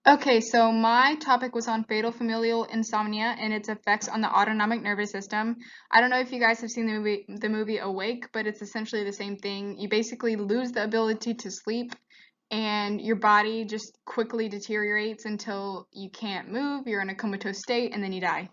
Okay, so my topic was on fatal familial insomnia and its effects on the autonomic nervous system. I don't know if you guys have seen the movie Awake, but it's essentially the same thing. You basically lose the ability to sleep and your body just quickly deteriorates until you can't move, you're in a comatose state, and then you die.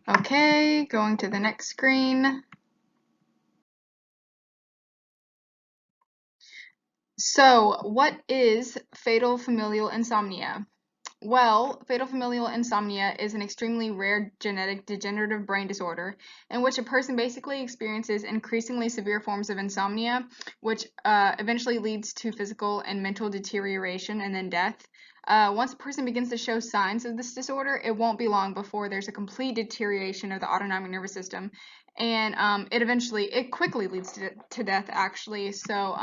Okay, going to the next screen. So, what is fatal familial insomnia? Well, fatal familial insomnia is an extremely rare genetic degenerative brain disorder in which a person basically experiences increasingly severe forms of insomnia, which eventually leads to physical and mental deterioration and then death. Once a person begins to show signs of this disorder, it won't be long before there's a complete deterioration of the autonomic nervous system, and it quickly leads to death, actually. So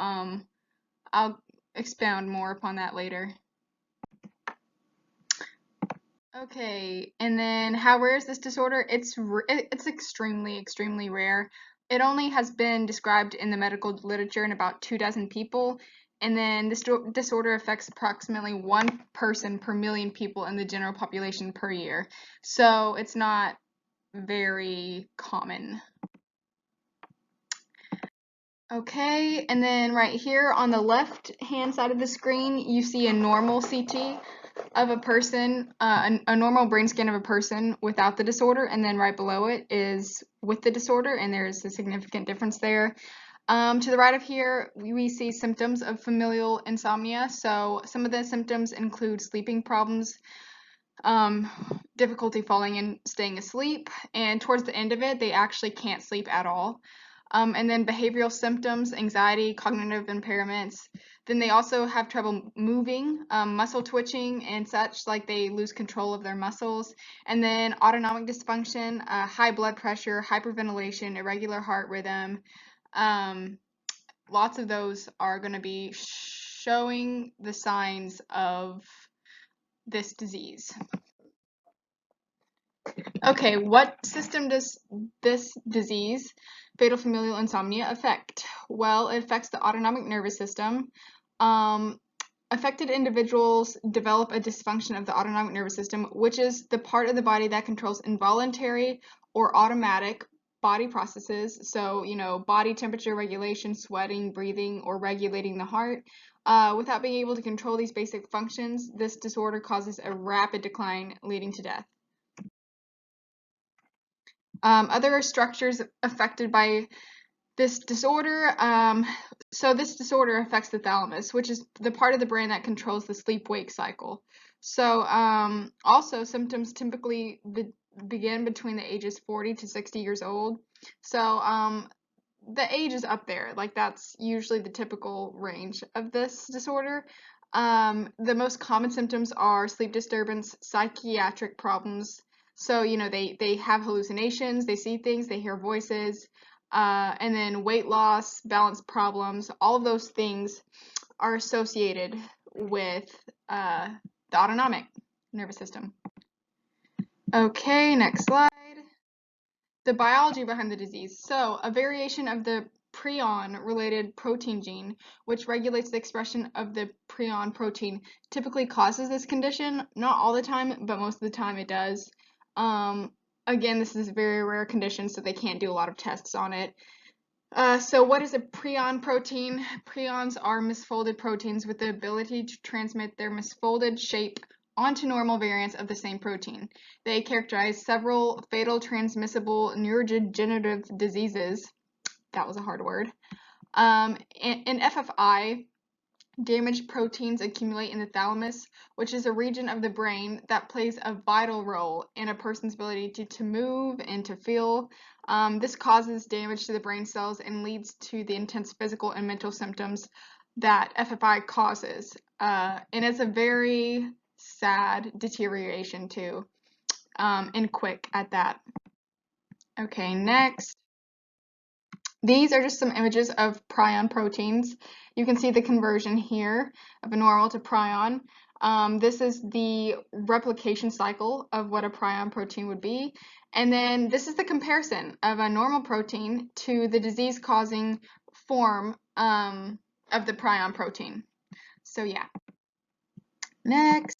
I'll expound more upon that later. Okay, and then how rare is this disorder? It's extremely rare. It only has been described in the medical literature in about 2 dozen people, and then this disorder affects approximately one person per million people in the general population per year. So it's not very common. Okay, and then right here on the left hand side of the screen, you see a normal CT of a person, a normal brain scan of a person without the disorder, and then right below it is with the disorder, and there's a significant difference there. To the right of here, we see symptoms of familial insomnia. So some of the symptoms include sleeping problems, difficulty falling and staying asleep, and towards the end of it, they actually can't sleep at all. And then behavioral symptoms, anxiety, cognitive impairments. Then they also have trouble moving, muscle twitching and such, like they lose control of their muscles. And then autonomic dysfunction, high blood pressure, hyperventilation, irregular heart rhythm. Lots of those are going to be showing the signs of this disease. Okay, what system does this disease, fatal familial insomnia, affect? Well, it affects the autonomic nervous system. Affected individuals develop a dysfunction of the autonomic nervous system, which is the part of the body that controls involuntary or automatic body processes. So, body temperature regulation, sweating, breathing, or regulating the heart. Without being able to control these basic functions, this disorder causes a rapid decline, leading to death. Other structures affected by this disorder. So this disorder affects the thalamus, which is the part of the brain that controls the sleep-wake cycle. So also symptoms typically begin between the ages 40 to 60 years old. So the age is up there. Like that's usually the typical range of this disorder. The most common symptoms are sleep disturbance, psychiatric problems. So, they have hallucinations, they see things, they hear voices, and then weight loss, balance problems, all of those things are associated with the autonomic nervous system. Okay, next slide. The biology behind the disease. So, a variation of the prion-related protein gene, which regulates the expression of the prion protein, typically causes this condition. Not all the time, but most of the time it does. Again, this is a very rare condition, so they can't do a lot of tests on it. So what is a prion protein? Prions are misfolded proteins with the ability to transmit their misfolded shape onto normal variants of the same protein. They characterize several fatal transmissible neurodegenerative diseases. That was a hard word. In FFI, damaged proteins accumulate in the thalamus, which is a region of the brain that plays a vital role in a person's ability to move and to feel. This causes damage to the brain cells and leads to the intense physical and mental symptoms that FFI causes. And it's a very sad deterioration too, and quick at that. Okay, next. These are just some images of prion proteins. You can see the conversion here of a normal to prion. This is the replication cycle of what a prion protein would be. And then this is the comparison of a normal protein to the disease-causing form of the prion protein. So yeah. Next.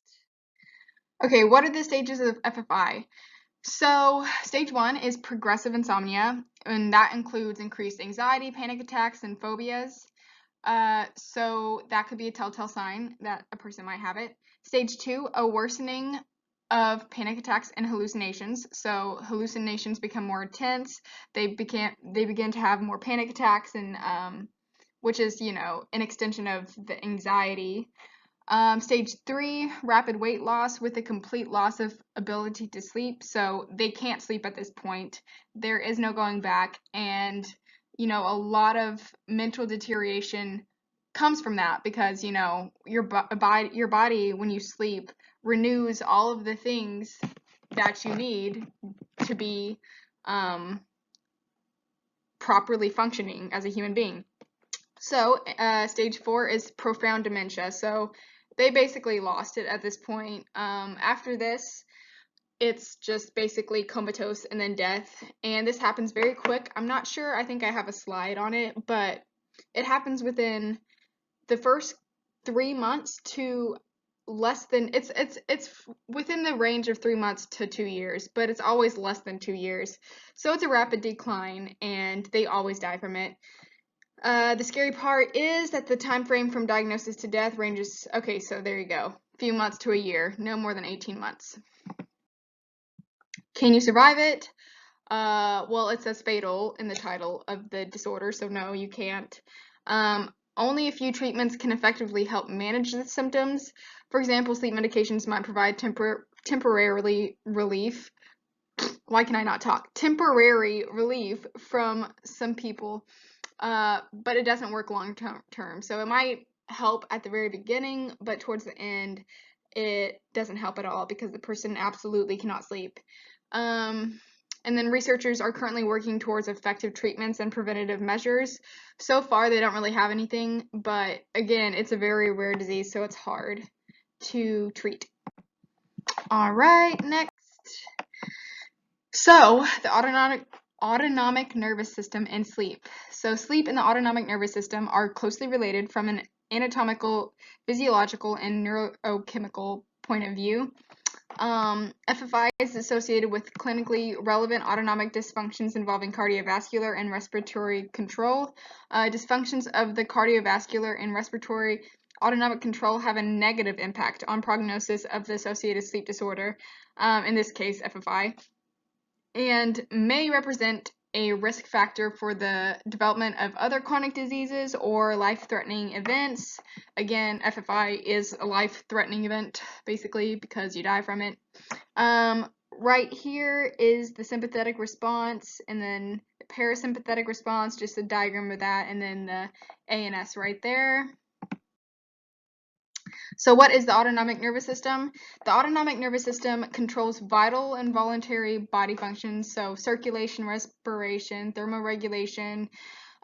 Okay, what are the stages of FFI? So stage 1 is progressive insomnia, and that includes increased anxiety, panic attacks, and phobias. So that could be a telltale sign that a person might have it. Stage 2, a worsening of panic attacks and hallucinations. So hallucinations become more intense. They begin to have more panic attacks, and which is, you know, an extension of the anxiety. Stage 3, rapid weight loss with a complete loss of ability to sleep. So they can't sleep at this point. There is no going back, and you know, a lot of mental deterioration comes from that because, you know, your body when you sleep renews all of the things that you need to be properly functioning as a human being. So stage 4 is profound dementia. So they basically lost it at this point. After this, it's just basically comatose and then death. And this happens very quick. I'm not sure. I think I have a slide on it, but it happens within the first 3 months to less than it's within the range of 3 months to 2 years, but it's always less than 2 years. So it's a rapid decline, and they always die from it. The scary part is that the time frame from diagnosis to death ranges, okay, so there you go, few months to a year, no more than 18 months. Can you survive it? Well, it says fatal in the title of the disorder, so no, you can't. Only a few treatments can effectively help manage the symptoms. For example, sleep medications might provide temporarily relief. Why can I not talk? Temporary relief from some people. But it doesn't work long term. So it might help at the very beginning, but towards the end, it doesn't help at all because the person absolutely cannot sleep. And then researchers are currently working towards effective treatments and preventative measures. So far, they don't really have anything, but again, it's a very rare disease, so it's hard to treat. All right, next. So, the autonomic nervous system and sleep. So sleep and the autonomic nervous system are closely related from an anatomical, physiological, and neurochemical point of view. FFI is associated with clinically relevant autonomic dysfunctions involving cardiovascular and respiratory control. Dysfunctions of the cardiovascular and respiratory autonomic control have a negative impact on prognosis of the associated sleep disorder, in this case FFI, and may represent a risk factor for the development of other chronic diseases or life-threatening events. Again, FFI is a life-threatening event, basically, because you die from it. Right here is the sympathetic response, and then the parasympathetic response, just a diagram of that, and then the ANS right there. So what is the autonomic nervous system? The autonomic nervous system controls vital and voluntary body functions, so circulation, respiration, thermoregulation,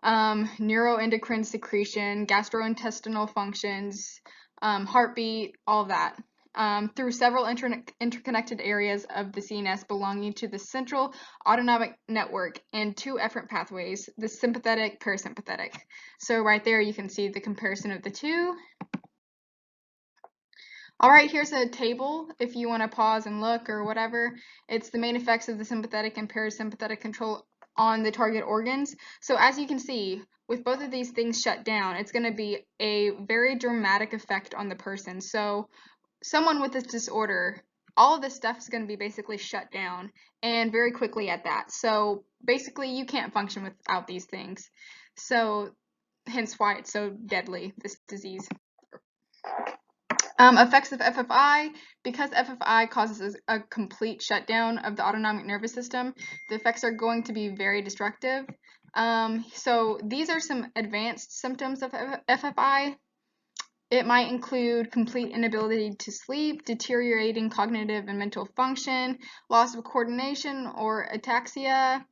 neuroendocrine secretion, gastrointestinal functions, heartbeat, all of that, through several interconnected areas of the CNS belonging to the central autonomic network and 2 efferent pathways, the sympathetic, parasympathetic. So right there you can see the comparison of the two. All right, here's a table if you want to pause and look or whatever. It's the main effects of the sympathetic and parasympathetic control on the target organs. So as you can see, with both of these things shut down, it's going to be a very dramatic effect on the person. So someone with this disorder, all of this stuff is going to be basically shut down, and very quickly at that. So basically you can't function without these things. So hence why it's so deadly, this disease. Effects of FFI. Because FFI causes a complete shutdown of the autonomic nervous system, the effects are going to be very destructive. So these are some advanced symptoms of FFI. It might include complete inability to sleep, deteriorating cognitive and mental function, loss of coordination or ataxia,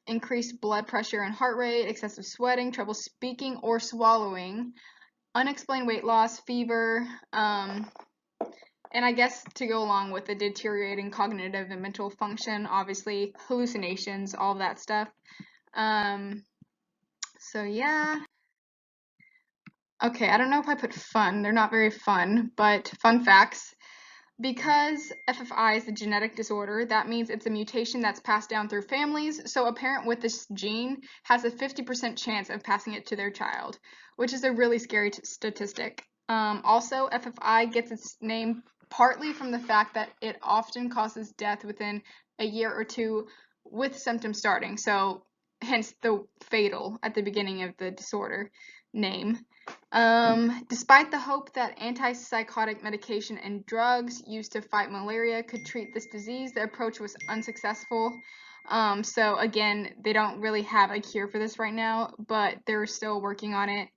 increased blood pressure and heart rate, excessive sweating, trouble speaking or swallowing, unexplained weight loss, fever, and I guess to go along with the deteriorating cognitive and mental function, obviously hallucinations, all of that stuff. So yeah. Okay, I don't know if I put fun. They're not very fun, but fun facts. Because FFI is a genetic disorder, that means it's a mutation that's passed down through families. So a parent with this gene has a 50% chance of passing it to their child, which is a really scary statistic. Also, FFI gets its name partly from the fact that it often causes death within a year or two with symptoms starting. So hence the fatal at the beginning of the disorder name. Despite the hope that antipsychotic medication and drugs used to fight malaria could treat this disease, the approach was unsuccessful. So again, they don't really have a cure for this right now, but they're still working on it.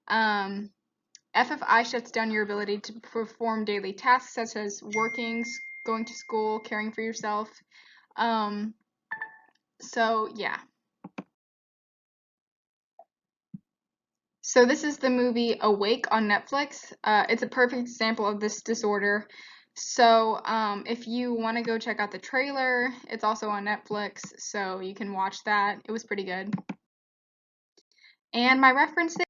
Um, FFI shuts down your ability to perform daily tasks such as working, going to school, caring for yourself. Um, so yeah. So this is the movie Awake on Netflix. It's a perfect example of this disorder. So if you want to go check out the trailer, it's also on Netflix, so you can watch that. It was pretty good. And my references